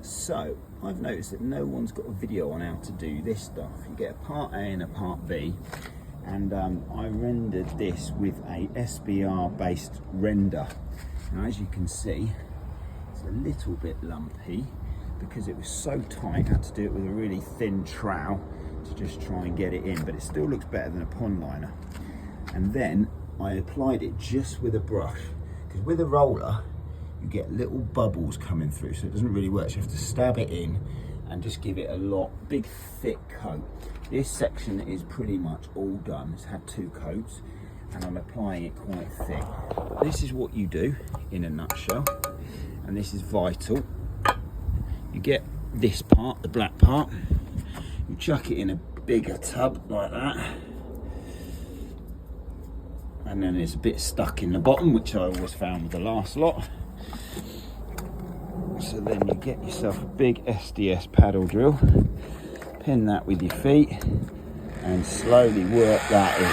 So I've noticed that no one's got a video on how to do this stuff. You get a part A and a part B, and I rendered this with a SBR based render. Now as you can see, it's a little bit lumpy because it was so tight. I had to do it with a really thin trowel to just try and get it in, but it still looks better than a pond liner. And then I applied it just with a brush, because with a roller you get little bubbles coming through, so it doesn't really work. So you have to stab it in and just give it a big thick coat. This section is pretty much all done. It's had 2 coats and I'm applying it quite thick. But this is what you do in a nutshell, and this is vital. You get this part, the black part, you chuck it in a bigger tub like that, and then it's a bit stuck in the bottom, which I always found with the last lot. So then you get yourself a big SDS paddle drill, pin that with your feet and slowly work that in.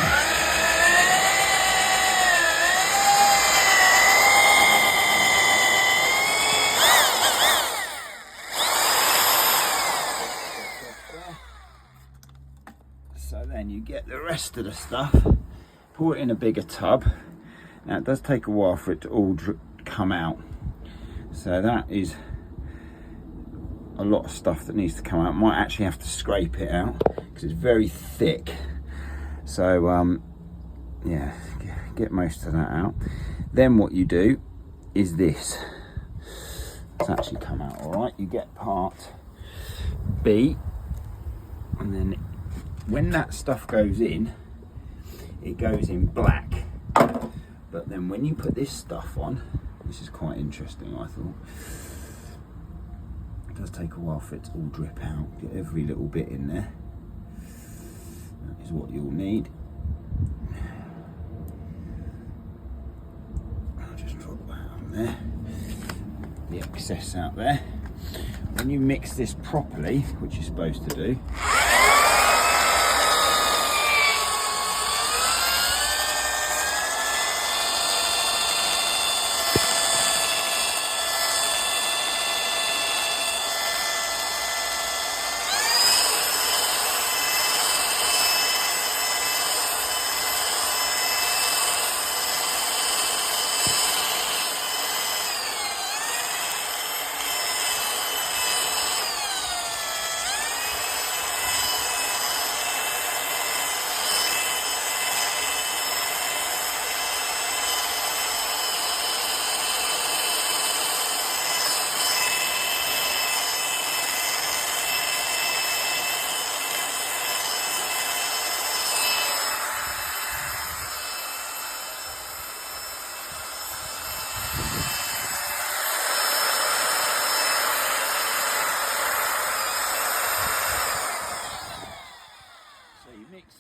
So then you get the rest of the stuff, pour it in a bigger tub. Now it does take a while for it to all come out, so that is a lot of stuff that needs to come out. Might actually have to scrape it out because it's very thick. So yeah, get most of that out. Then what you do is this. It's actually come out all right. You get part B, and then when that stuff goes in, it goes in black. But then when you put this stuff on, this is quite interesting, I thought. It does take a while for it to all drip out. Get every little bit in there. That is what you'll need. I'll just put that on there. The excess out there. When you mix this properly, which you're supposed to do,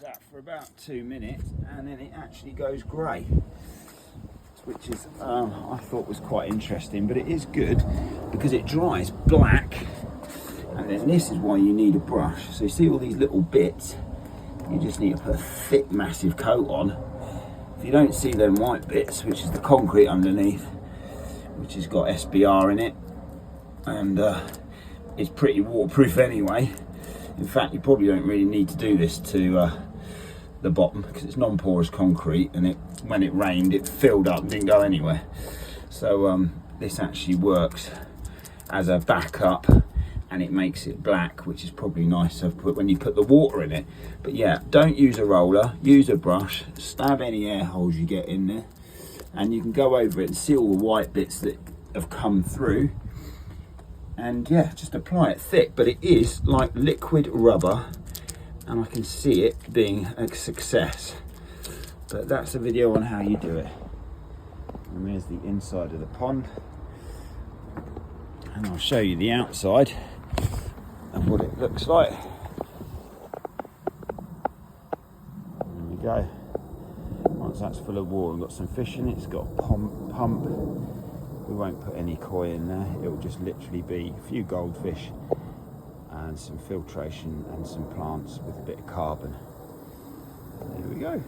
that for about 2 minutes, and then it actually goes grey, which is I thought was quite interesting. But it is good because it dries black, and then this is why you need a brush. So you see all these little bits, you just need to put a thick massive coat on. If you don't see them white bits, which is the concrete underneath, which has got SBR in it, and it's pretty waterproof anyway. In fact, you probably don't really need to do this to the bottom, because it's non-porous concrete, and when it rained it filled up and didn't go anywhere. So this actually works as a backup, and it makes it black, which is probably nicer when you put the water in it. But yeah, don't use a roller, use a brush, stab any air holes you get in there, and you can go over it and see all the white bits that have come through. And yeah, just apply it thick, but it is like liquid rubber, and I can see it being a success. But that's a video on how you do it. And there's the inside of the pond, and I'll show you the outside of what it looks like. There we go. Once that's full of water and got some fish in it, it's got a pump. We won't put any koi in there. It will just literally be a few goldfish and some filtration and some plants with a bit of carbon. There we go.